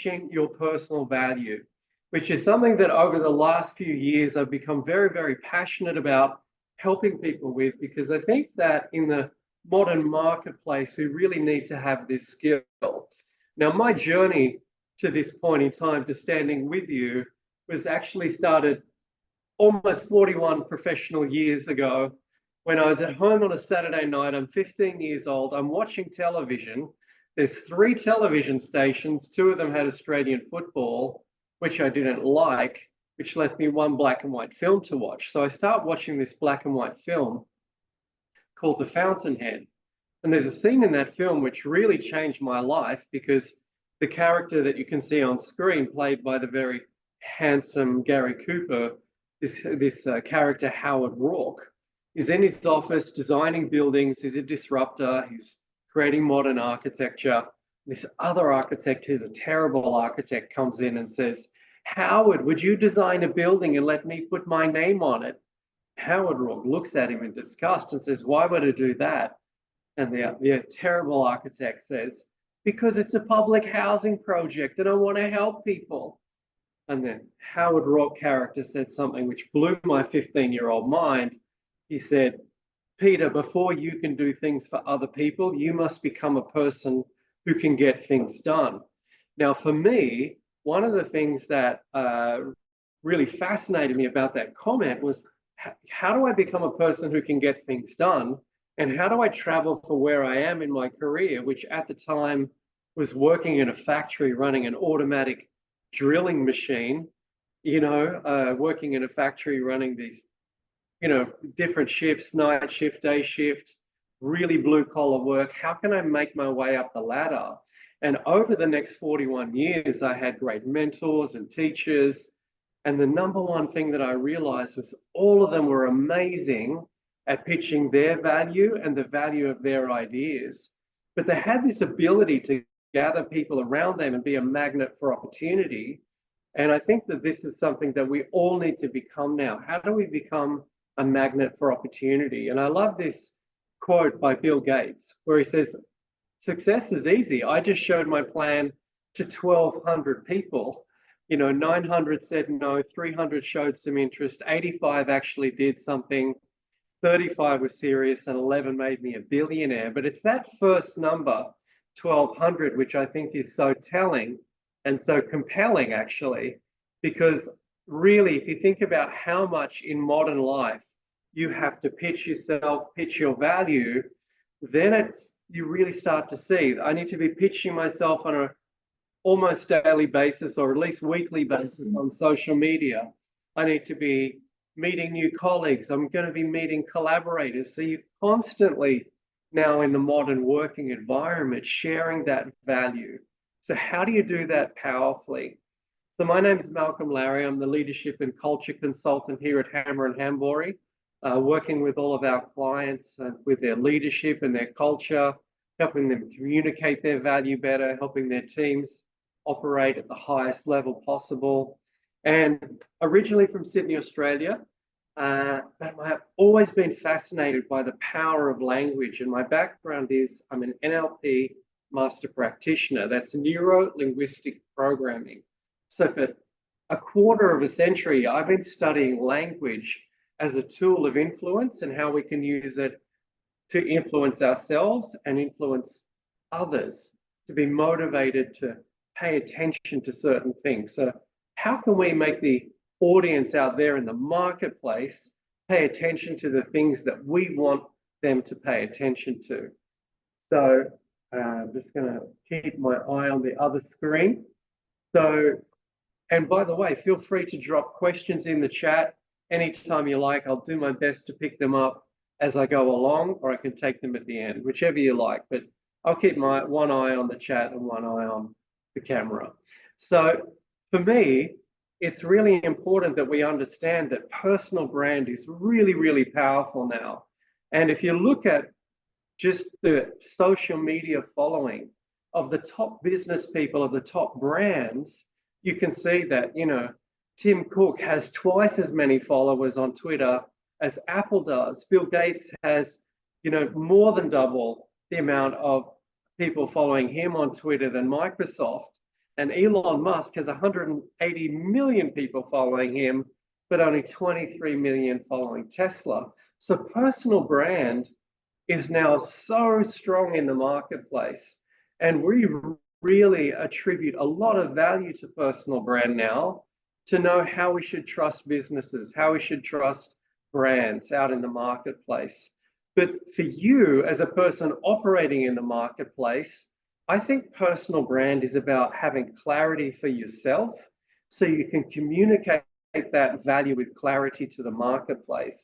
your personal value, which is something that over the last few years I've become very, very passionate about helping people with, because I think that in the modern marketplace, we really need to have this skill. Now, my journey to this point in time, to standing with you, was actually started almost 41 professional years ago when I was at home on a Saturday night. I'm 15 years old. I'm watching television. There's 3 television stations. 2 of them had Australian football, which I didn't like, which left me one black and white film to watch. So I start watching this black and white film called The Fountainhead. And there's a scene in that film which really changed my life, because the character that you can see on screen, played by the very handsome Gary Cooper, this character, Howard Rourke, is in his office designing buildings. He's a disruptor. He's creating modern architecture. This other architect, who's a terrible architect, comes in and says, "Howard, would you design a building and let me put my name on it?" Howard Rourke looks at him in disgust and says, "Why would I do that?" And the terrible architect says, "Because it's a public housing project and I want to help people." And then Howard Rourke character said something which blew my 15-year-old mind. He said, "Peter, before you can do things for other people, you must become a person who can get things done." Now, for me, one of the things that really fascinated me about that comment was, how do I become a person who can get things done? And how do I travel for where I am in my career, which at the time was working in a factory running an automatic drilling machine, working in a factory running these, different shifts, night shift, day shift, really blue collar work. How can I make my way up the ladder? And over the next 41 years, I had great mentors and teachers. And the number one thing that I realized was all of them were amazing at pitching their value and the value of their ideas. But they had this ability to gather people around them and be a magnet for opportunity. And I think that this is something that we all need to become now. How do we become a magnet for opportunity? And I love this quote by Bill Gates, where he says, "Success is easy. I just showed my plan to 1,200 people. 900 said no, 300 showed some interest, 85 actually did something, 35 was serious, and 11 made me a billionaire." But it's that first number, 1,200, which I think is so telling and so compelling, actually, because really, if you think about how much in modern life you have to pitch yourself, pitch your value, then you really start to see, I need to be pitching myself on a almost daily basis, or at least weekly basis, on social media. I need to be meeting new colleagues. I'm going to be meeting collaborators. So you're constantly now in the modern working environment sharing that value. So how do you do that powerfully? So my name is Malcolm Larri. I'm the leadership and culture consultant here at Hammer & Hambori, working with all of our clients with their leadership and their culture, helping them communicate their value better, helping their teams operate at the highest level possible. And originally from Sydney, Australia, but I've always been fascinated by the power of language. And my background is I'm an NLP master practitioner. That's neuro-linguistic programming. So for a quarter of a century, I've been studying language as a tool of influence and how we can use it to influence ourselves and influence others, to be motivated to pay attention to certain things. So how can we make the audience out there in the marketplace pay attention to the things that we want them to pay attention to? So I'm just going to keep my eye on the other screen. So, and by the way, feel free to drop questions in the chat anytime you like. I'll do my best to pick them up as I go along, or I can take them at the end, whichever you like. But I'll keep my one eye on the chat and one eye on the camera. So for me, it's really important that we understand that personal brand is really, really powerful now. And if you look at just the social media following of the top business people, of the top brands, you can see that, Tim Cook has twice as many followers on Twitter as Apple does. Bill Gates has, more than double the amount of people following him on Twitter than Microsoft. And Elon Musk has 180 million people following him, but only 23 million following Tesla. So personal brand is now so strong in the marketplace. And we really attribute a lot of value to personal brand now, to know how we should trust businesses, how we should trust brands out in the marketplace. But for you as a person operating in the marketplace, I think personal brand is about having clarity for yourself so you can communicate that value with clarity to the marketplace.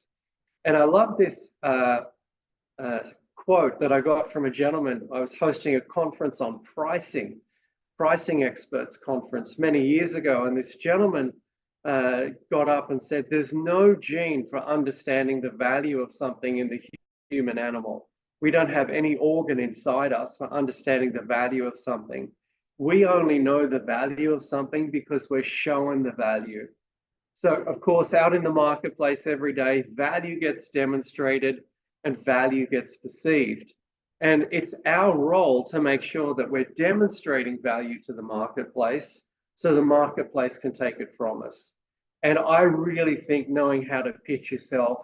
And I love this quote that I got from a gentleman. I was hosting a conference on pricing experts conference many years ago, and this gentleman got up and said, there's no gene for understanding the value of something in the human animal. We don't have any organ inside us for understanding the value of something. We only know the value of something because we're shown the value. So, of course, out in the marketplace every day, value gets demonstrated and value gets perceived. And it's our role to make sure that we're demonstrating value to the marketplace so the marketplace can take it from us. And I really think knowing how to pitch yourself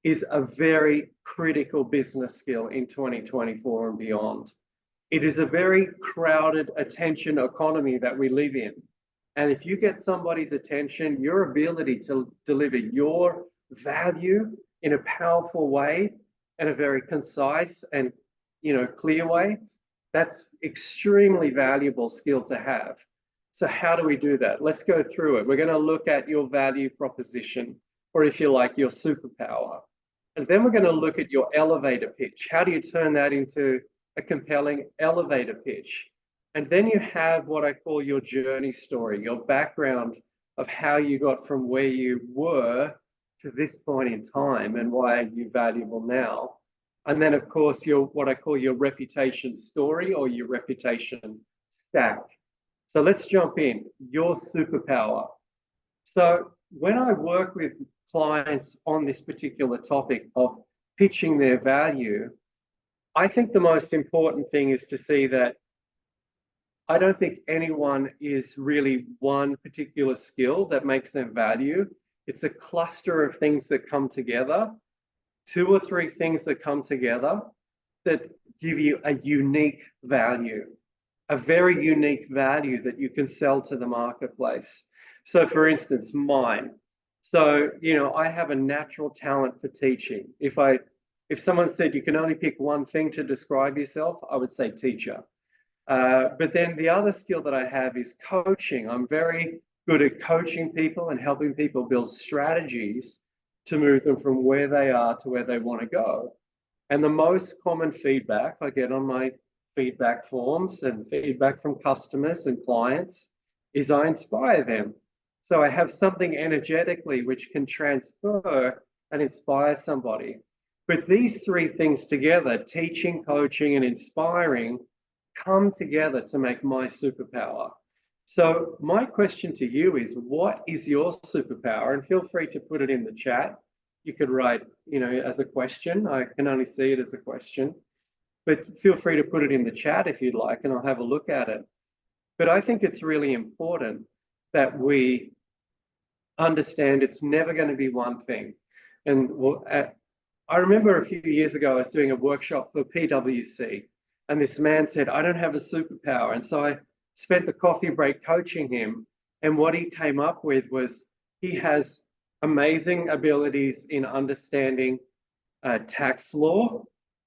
is a very critical business skill in 2024 and beyond. It is a very crowded attention economy that we live in. And if you get somebody's attention, your ability to deliver your value in a powerful way and a very concise and clear way, that's extremely valuable skill to have. So how do we do that? Let's go through it. We're going to look at your value proposition, or if you like, your superpower. And then we're going to look at your elevator pitch. How do you turn that into a compelling elevator pitch? And then you have what I call your journey story, your background of how you got from where you were to this point in time and why you're valuable now. And then, of course, what I call your reputation story or your reputation stack. So let's jump in. Your superpower. So when I work with clients on this particular topic of pitching their value, I think the most important thing is to see that I don't think anyone is really one particular skill that makes them value. It's a cluster of things that come together, 2 or 3 things that come together that give you a unique value, a very unique value that you can sell to the marketplace. So for instance, mine. So, I have a natural talent for teaching. If someone said you can only pick one thing to describe yourself, I would say teacher. But then the other skill that I have is coaching. I'm very good at coaching people and helping people build strategies to move them from where they are to where they want to go. And the most common feedback I get on my feedback forms and feedback from customers and clients is I inspire them. So I have something energetically which can transfer and inspire somebody. But these 3 things together, teaching, coaching, and inspiring, come together to make my superpower. So my question to you is, what is your superpower? And feel free to put it in the chat. You could write, as a question. I can only see it as a question. But feel free to put it in the chat if you'd like, and I'll have a look at it. But I think it's really important that we understand it's never going to be one thing. And I remember a few years ago, I was doing a workshop for PwC, and this man said, I don't have a superpower. And so I spent the coffee break coaching him. And what he came up with was he has amazing abilities in understanding tax law.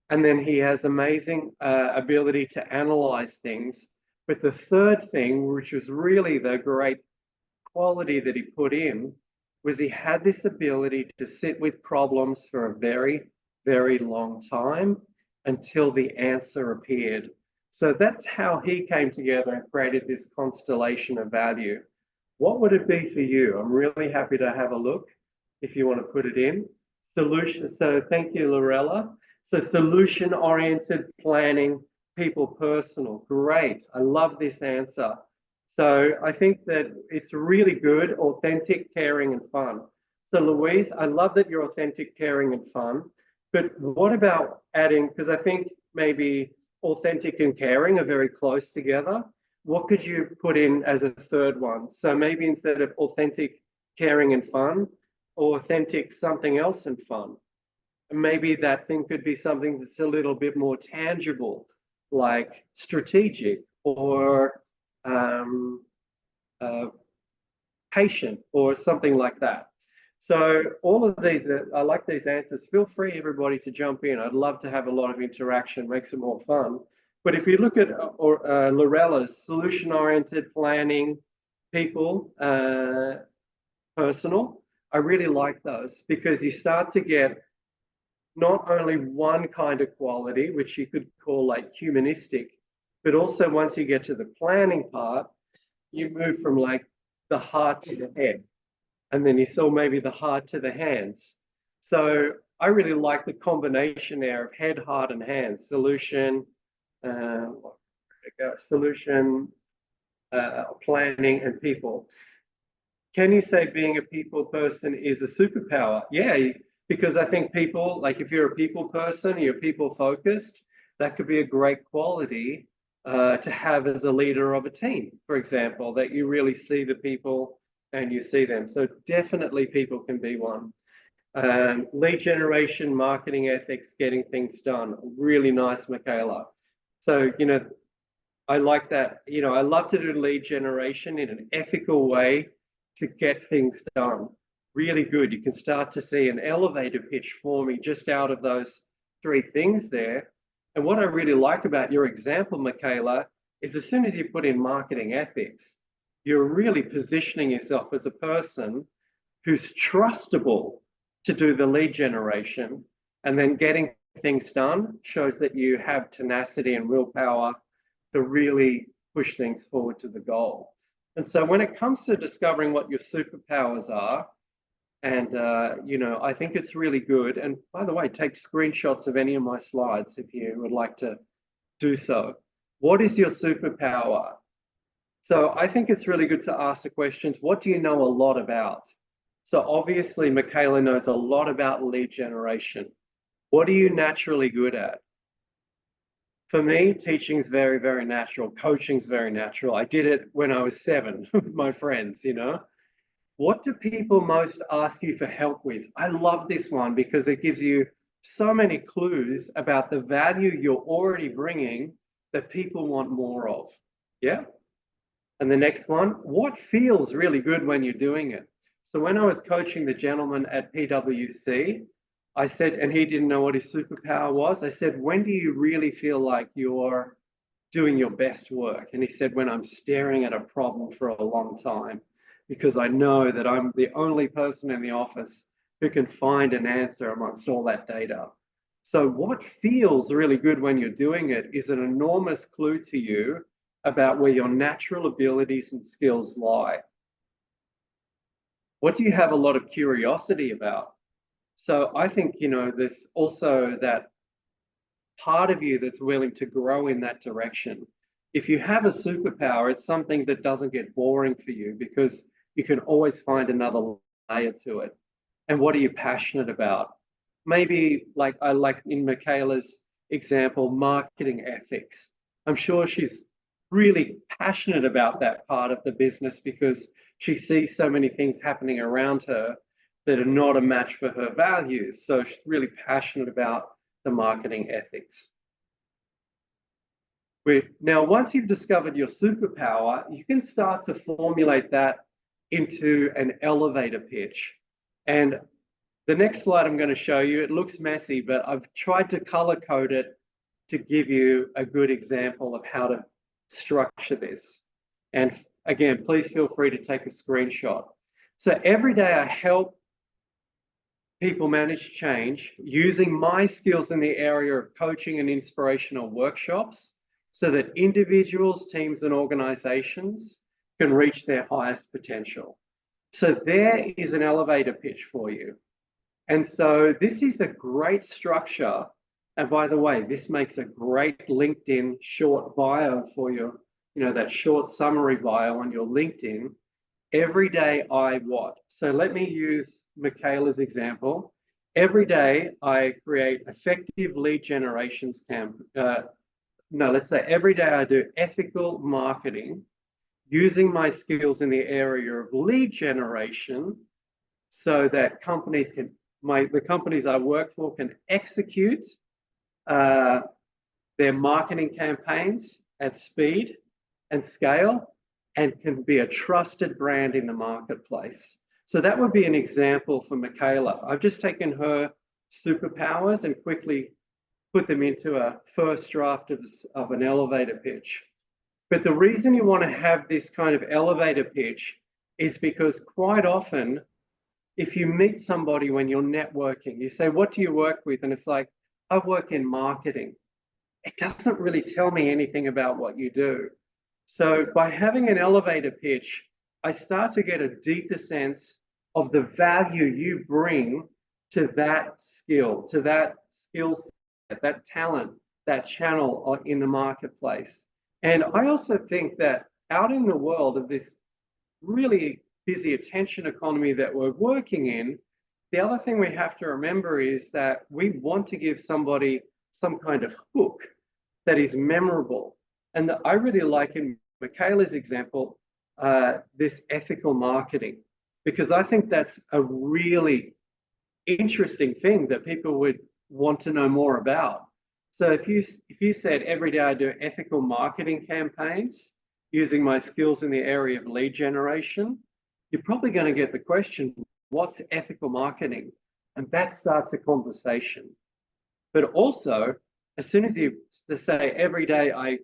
And then he has amazing ability to analyze things. But the third thing, which was really the great quality that he put in, was he had this ability to sit with problems for a very, very long time until the answer appeared. So that's how he came together and created this constellation of value. What would it be for you? I'm really happy to have a look if you want to put it in. Solution. So thank you, Lorella. So solution-oriented planning, people personal. Great. I love this answer. So I think that it's really good, authentic, caring, and fun. So Louise, I love that you're authentic, caring, and fun. But what about adding, because I think maybe authentic and caring are very close together. what could you put in as a third one? So maybe instead of authentic, caring and fun, authentic something else and fun. And maybe that thing could be something that's a little bit more tangible, like strategic or uh, patient or something like that. So all of these, I like these answers. Feel free, everybody, to jump in. I'd love to have a lot of interaction, makes it more fun. But if you look at Lorella's solution-oriented planning, people, personal, I really like those because you start to get not only one kind of quality, which you could call like humanistic, but also once you get to the planning part, you move from like the heart to the head. And then you saw maybe the heart to the hands. So I really like the combination there of head, heart, and hands. Solution, planning, and people. Can you say being a people person is a superpower? Yeah, because I think people, like if you're a people person, you're people focused, that could be a great quality to have as a leader of a team, for example, that you really see the people and you see them. So definitely people can be one. Lead generation, marketing ethics, getting things done. Really nice, Michaela. So, I like that. I love to do lead generation in an ethical way to get things done. Really good. You can start to see an elevator pitch forming just out of those three things there. And what I really like about your example, Michaela, is as soon as you put in marketing ethics, you're really positioning yourself as a person who's trustable to do the lead generation, and then getting things done shows that you have tenacity and willpower to really push things forward to the goal. And so when it comes to discovering what your superpowers are, and I think it's really good. And by the way, take screenshots of any of my slides if you would like to do so. What is your superpower? So I think it's really good to ask the questions, what do you know a lot about? So obviously, Michaela knows a lot about lead generation. What are you naturally good at? For me, teaching's very, very natural. Coaching's very natural. I did it when I was 7 with my friends, What do people most ask you for help with? I love this one because it gives you so many clues about the value you're already bringing that people want more of. Yeah? And the next one, what feels really good when you're doing it? So when I was coaching the gentleman at PwC, I said, and he didn't know what his superpower was. I said, when do you really feel like you're doing your best work? And he said, when I'm staring at a problem for a long time, because I know that I'm the only person in the office who can find an answer amongst all that data. So what feels really good when you're doing it is an enormous clue to you about where your natural abilities and skills lie. What do you have a lot of curiosity about? So I think, there's also that part of you that's willing to grow in that direction. If you have a superpower, it's something that doesn't get boring for you because you can always find another layer to it. And what are you passionate about? Maybe like I like in Michaela's example, marketing ethics. I'm sure she's really passionate about that part of the business because she sees so many things happening around her that are not a match for her values. So she's really passionate about the marketing ethics. Now, once you've discovered your superpower, you can start to formulate that into an elevator pitch. And the next slide I'm going to show you, it looks messy, but I've tried to color code it to give you a good example of how to structure this. And again, please feel free to take a screenshot. So every day I help people manage change using my skills in the area of coaching and inspirational workshops so that individuals, teams, and organizations can reach their highest potential. So there is an elevator pitch for you. And so this is a great structure. And by the way, this makes a great LinkedIn short bio for your, that short summary bio on your LinkedIn. Every day I what? So let me use Michaela's example. Every day I create effective lead generations no, let's say every day I do ethical marketing using my skills in the area of lead generation so that companies can, the companies I work for can execute their marketing campaigns at speed and scale and can be a trusted brand in the marketplace. So that would be an example for Michaela. I've just taken her superpowers and quickly put them into a first draft of an elevator pitch. But the reason you want to have this kind of elevator pitch is because quite often, if you meet somebody when you're networking, you say, what do you work with? And it's like, I work in marketing. It doesn't really tell me anything about what you do. So by having an elevator pitch, I start to get a deeper sense of the value you bring to that skill, set, that talent, that channel in the marketplace. And I also think that out in the world of this really busy attention economy that we're working in, the other thing we have to remember is that we want to give somebody some kind of hook that is memorable. And I really like in Michaela's example, this ethical marketing, because I think that's a really interesting thing that people would want to know more about. So if you said every day I do ethical marketing campaigns using my skills in the area of lead generation, you're probably going to get the question, what's ethical marketing? And that starts a conversation. But also, as soon as you say every day I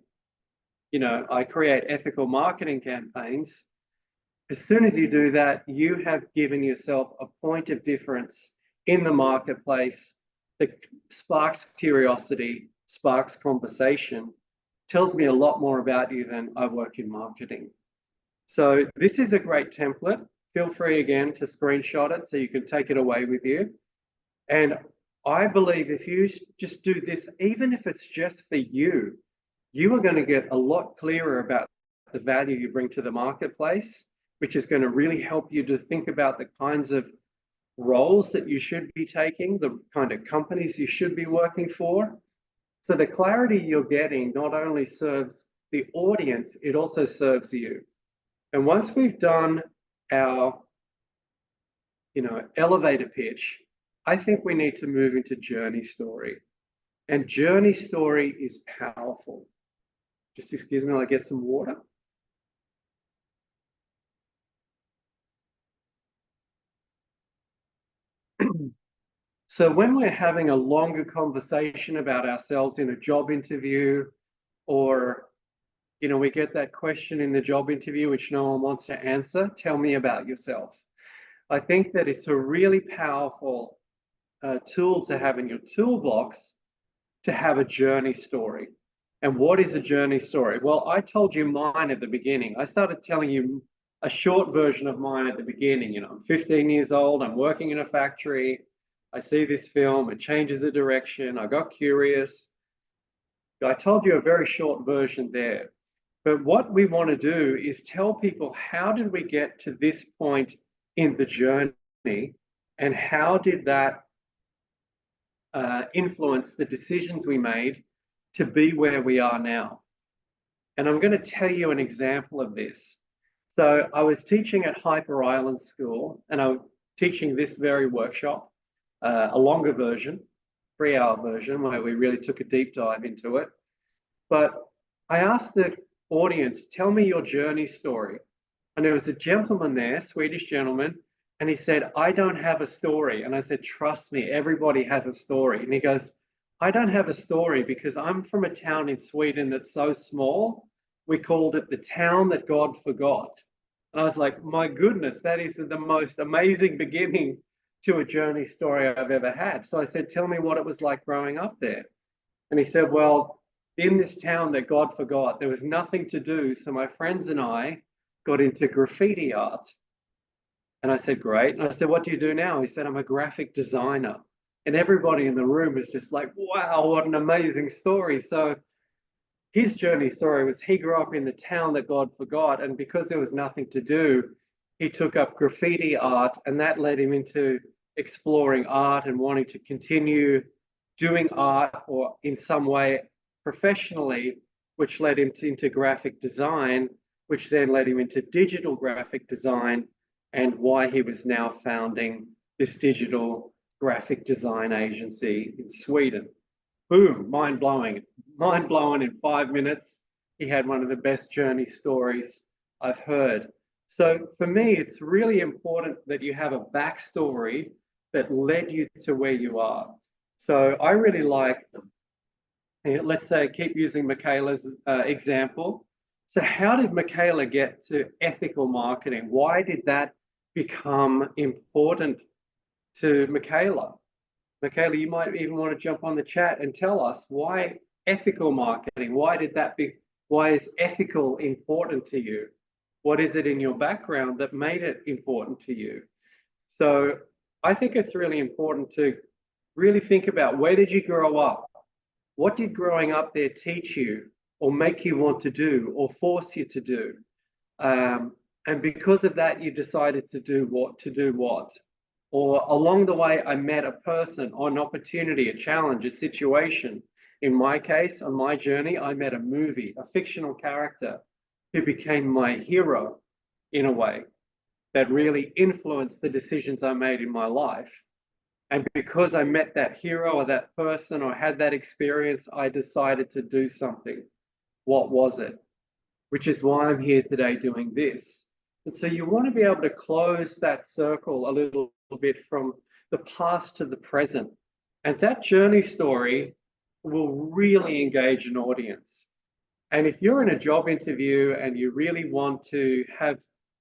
create ethical marketing campaigns, as soon as you do that, you have given yourself a point of difference in the marketplace that sparks curiosity, sparks conversation, tells me a lot more about you than I work in marketing. So this is a great template. Feel free again to screenshot it so you can take it away with you. And I believe if you just do this, even if it's just for you, you are going to get a lot clearer about the value you bring to the marketplace, which is going to really help you to think about the kinds of roles that you should be taking, the kind of companies you should be working for. So the clarity you're getting not only serves the audience, it also serves you. And once we've done our, elevator pitch, I think we need to move into journey story. And journey story is powerful. Just excuse me while I get some water. So when we're having a longer conversation about ourselves in a job interview, or we get that question in the job interview which no one wants to answer, tell me about yourself. I think that it's a really powerful tool to have in your toolbox to have a journey story. And what is a journey story? Well, I told you mine at the beginning. I started telling you a short version of mine at the beginning. I'm 15 years old, I'm working in a factory, I see this film, it changes the direction, I got curious. I told you a very short version there. But what we want to do is tell people, how did we get to this point in the journey, and how did that influence the decisions we made to be where we are now? And I'm going to tell you an example of this. So I was teaching at Hyper Island School, and I'm teaching this very workshop, a longer version, 3-hour version, where we really took a deep dive into it. But I asked the audience, tell me your journey story. And there was a gentleman there, Swedish gentleman, and he said, I don't have a story. And I said, trust me, everybody has a story. And he goes, I don't have a story because I'm from a town in Sweden that's so small, we called it the town that God forgot. And I was like, my goodness, that is the most amazing beginning to a journey story I've ever had. So I said, tell me what it was like growing up there. And he said, well, in this town that God forgot, there was nothing to do. So my friends and I got into graffiti art. And I said, great. And I said, what do you do now? He said, I'm a graphic designer. And everybody in the room was just like, wow, what an amazing story. So his journey story was he grew up in the town that God forgot. And because there was nothing to do, he took up graffiti art, and that led him into exploring art and wanting to continue doing art, or in some way professionally, which led him into graphic design, which then led him into digital graphic design, and why he was now founding this digital graphic design agency in Sweden. Boom, mind-blowing. Mind-blowing in 5 minutes. He had one of the best journey stories I've heard. So for me, it's really important that you have a backstory that led you to where you are. So I really like, let's say, keep using Michaela's example. So how did Michaela get to ethical marketing? Why did that become important to Michaela? Michaela, you might even want to jump on the chat and tell us why ethical marketing. Why is ethical important to you? What is it in your background that made it important to you? So I think it's really important to really think about, where did you grow up? What did growing up there teach you or make you want to do or force you to do? And because of that, you decided to do what? Or along the way, I met a person or an opportunity, a challenge, a situation. In my case, on my journey, I met a movie, a fictional character who became my hero in a way that really influenced the decisions I made in my life. And because I met that hero or that person or had that experience, I decided to do something. What was it? Which is why I'm here today doing this. And so you want to be able to close that circle a little bit from the past to the present. And that journey story will really engage an audience. And if you're in a job interview and you really want to have,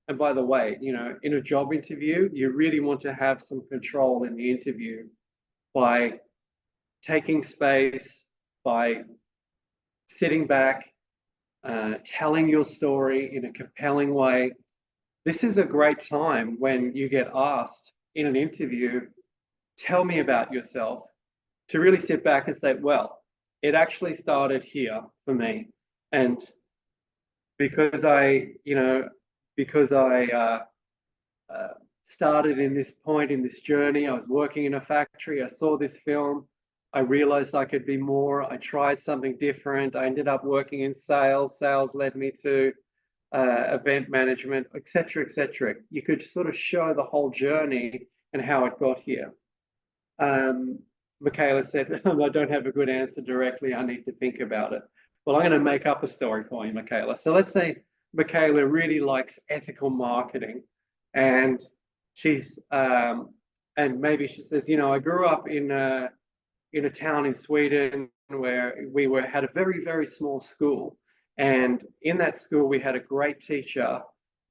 and by the way, in a job interview, you really want to have some control in the interview by taking space, by sitting back, telling your story in a compelling way. This is a great time when you get asked in an interview, tell me about yourself, to really sit back and say, well, it actually started here for me. And because I started in this point in this journey, I was working in a factory, I saw this film, I realized I could be more, I tried something different, I ended up working in sales, sales led me to event management, etc., etc. You could sort of show the whole journey and how it got here. Michaela said, I don't have a good answer directly, I need to think about it. Well, I'm going to make up a story for you, Michaela. So let's say Michaela really likes ethical marketing, and and maybe she says, I grew up in a town in Sweden where we had a very, very small school. And in that school, we had a great teacher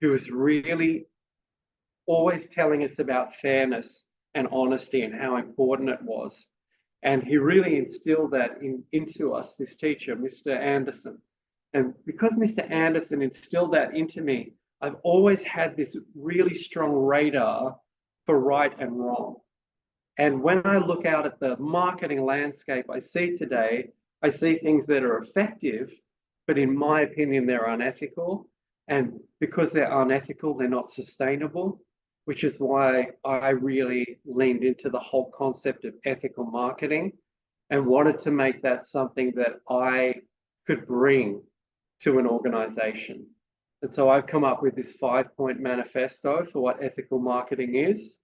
who was really always telling us about fairness and honesty and how important it was. And he really instilled that into us, this teacher, Mr. Anderson. And because Mr. Anderson instilled that into me, I've always had this really strong radar for right and wrong. And when I look out at the marketing landscape I see today, I see things that are effective, but in my opinion, they're unethical. And because they're unethical, they're not sustainable, which is why I really leaned into the whole concept of ethical marketing and wanted to make that something that I could bring to an organization. And so I've come up with this 5-point manifesto for what ethical marketing is,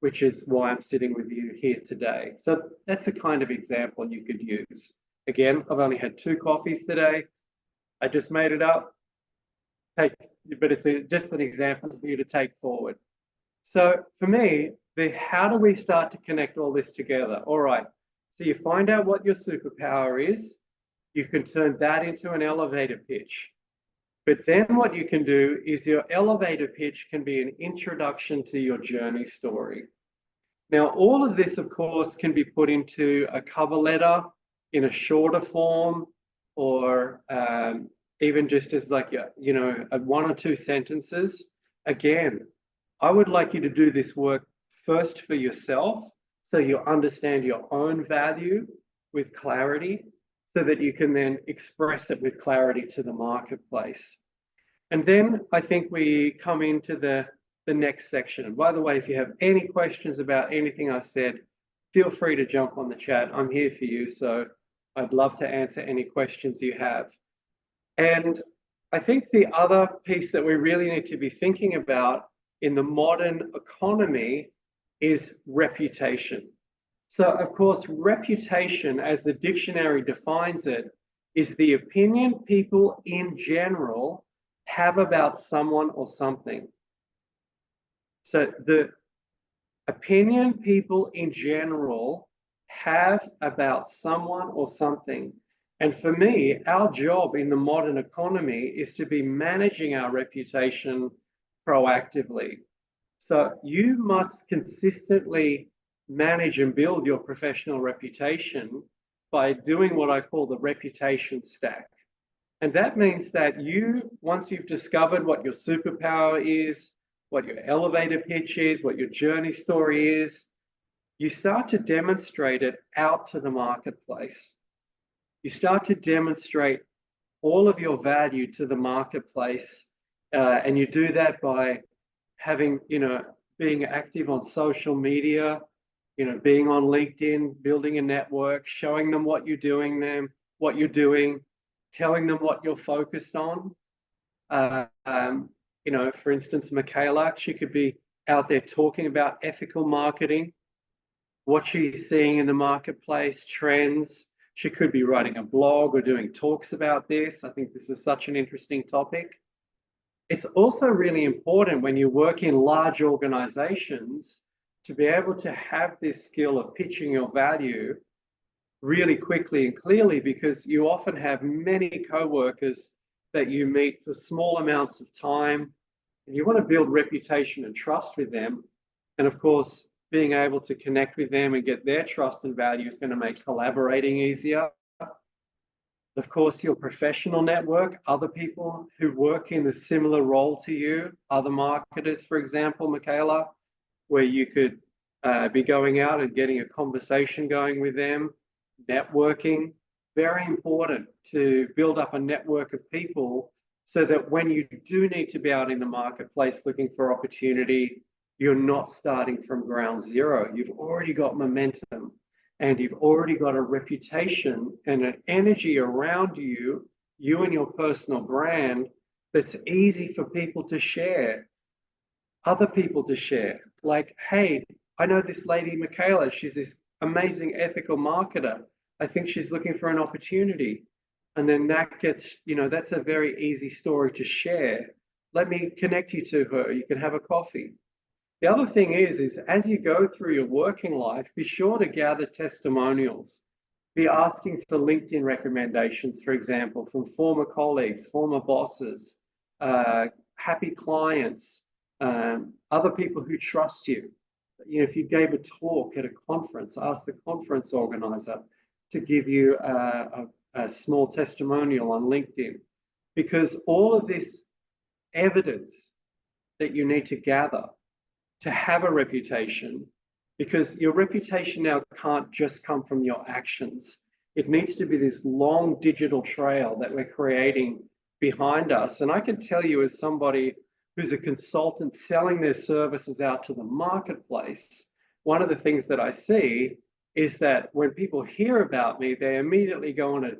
which is why I'm sitting with you here today. So that's a kind of example you could use. Again, I've only had 2 coffees today. I just made it up, but it's just an example for you to take forward. So for me, how do we start to connect all this together? All right, so you find out what your superpower is. You can turn that into an elevator pitch. But then what you can do is your elevator pitch can be an introduction to your journey story. Now, all of this, of course, can be put into a cover letter in a shorter form, or even just as like, a 1 or 2 sentences. Again, I would like you to do this work first for yourself, so you understand your own value with clarity, so that you can then express it with clarity to the marketplace. And then I think we come into the next section. And by the way, if you have any questions about anything I've said, feel free to jump on the chat. I'm here for you. So I'd love to answer any questions you have. And I think the other piece that we really need to be thinking about in the modern economy is reputation. So, of course, reputation, as the dictionary defines it, is the opinion people in general have about someone or something. So the opinion people in general have about someone or something. And for me, our job in the modern economy is to be managing our reputation proactively. So you must consistently manage and build your professional reputation by doing what I call the reputation stack. And that means that you, once you've discovered what your superpower is, what your elevator pitch is, what your journey story is, you start to demonstrate it out to the marketplace. You start to demonstrate all of your value to the marketplace. And you do that by having, being active on social media, being on LinkedIn, building a network, showing them what you're doing, telling them what you're focused on. For instance, Michaela, she could be out there talking about ethical marketing, what she's seeing in the marketplace, trends. She could be writing a blog or doing talks about this. I think this is such an interesting topic. It's also really important when you work in large organizations to be able to have this skill of pitching your value really quickly and clearly, because you often have many co-workers that you meet for small amounts of time, and you want to build reputation and trust with them. And of course, being able to connect with them and get their trust and value is going to make collaborating easier. Of course, your professional network, other people who work in a similar role to you, other marketers, for example, Michaela, where you could be going out and getting a conversation going with them, networking. Very important to build up a network of people so that when you do need to be out in the marketplace looking for opportunity, you're not starting from ground zero. You've already got momentum and you've already got a reputation and an energy around you, you and your personal brand, that's easy for people to share, other people to share. Like, hey, I know this lady, Michaela, she's this amazing ethical marketer. I think she's looking for an opportunity. And then that gets, that's a very easy story to share. Let me connect you to her. You can have a coffee. The other thing is as you go through your working life, be sure to gather testimonials. Be asking for LinkedIn recommendations, for example, from former colleagues, former bosses, happy clients, other people who trust you. If you gave a talk at a conference, ask the conference organizer to give you a small testimonial on LinkedIn, because all of this evidence that you need to gather to have a reputation, because your reputation now can't just come from your actions. It needs to be this long digital trail that we're creating behind us. And I can tell you, as somebody who's a consultant selling their services out to the marketplace, one of the things that I see is that when people hear about me, they immediately go on a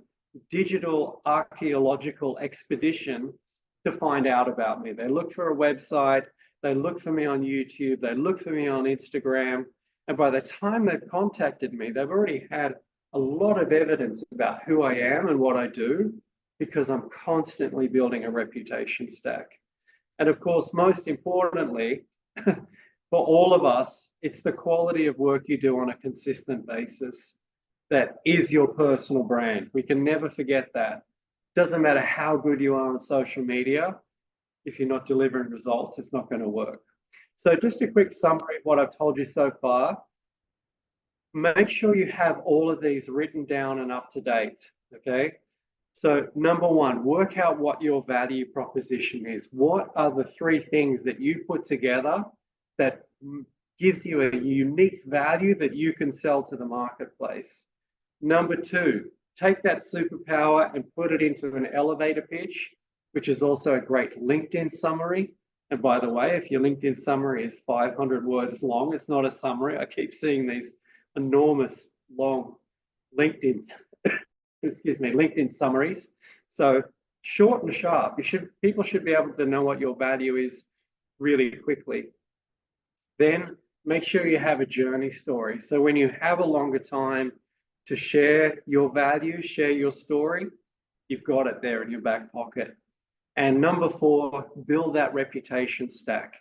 digital archaeological expedition to find out about me. They look for a website, they look for me on YouTube, they look for me on Instagram, and by the time they've contacted me, they've already had a lot of evidence about who I am and what I do, because I'm constantly building a reputation stack. And of course, most importantly, for all of us, it's the quality of work you do on a consistent basis that is your personal brand. We can never forget that. Doesn't matter how good you are on social media, if you're not delivering results, it's not going to work. So just a quick summary of what I've told you so far. Make sure you have all of these written down and up to date, okay? So number one, work out what your value proposition is. What are the three things that you put together that gives you a unique value that you can sell to the marketplace? Number two, take that superpower and put it into an elevator pitch, which is also a great LinkedIn summary. And by the way, if your LinkedIn summary is 500 words long, it's not a summary. I keep seeing these enormous long LinkedIn excuse me, LinkedIn summaries. So short and sharp. People should be able to know what your value is really quickly. Then make sure you have a journey story. So when you have a longer time to share your value, share your story, you've got it there in your back pocket. And number 4, build that reputation stack.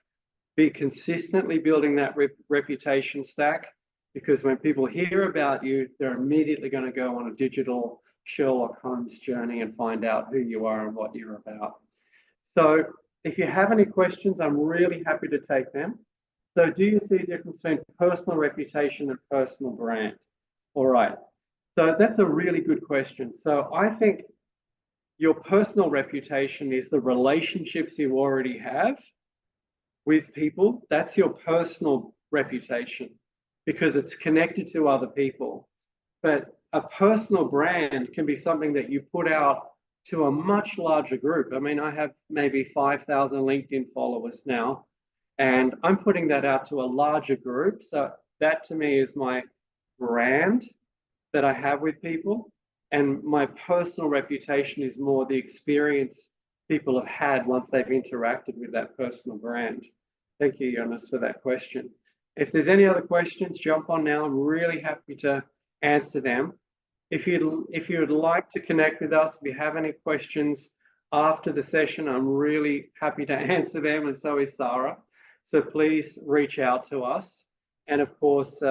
Be consistently building that reputation stack, because when people hear about you, they're immediately going to go on a digital Sherlock Holmes journey and find out who you are and what you're about. So if you have any questions, I'm really happy to take them. So do you see a difference between personal reputation and personal brand? All right. So that's a really good question. So I think your personal reputation is the relationships you already have with people. That's your personal reputation because it's connected to other people. But a personal brand can be something that you put out to a much larger group. I mean, I have maybe 5,000 LinkedIn followers now, and I'm putting that out to a larger group. So that to me is my brand that I have with people. And my personal reputation is more the experience people have had once they've interacted with that personal brand. Thank you, Jonas, for that question. If there's any other questions, jump on now. I'm really happy to answer them. If you'd like to connect with us, if you have any questions after the session, I'm really happy to answer them, and so is Sarah. So please reach out to us. And of course,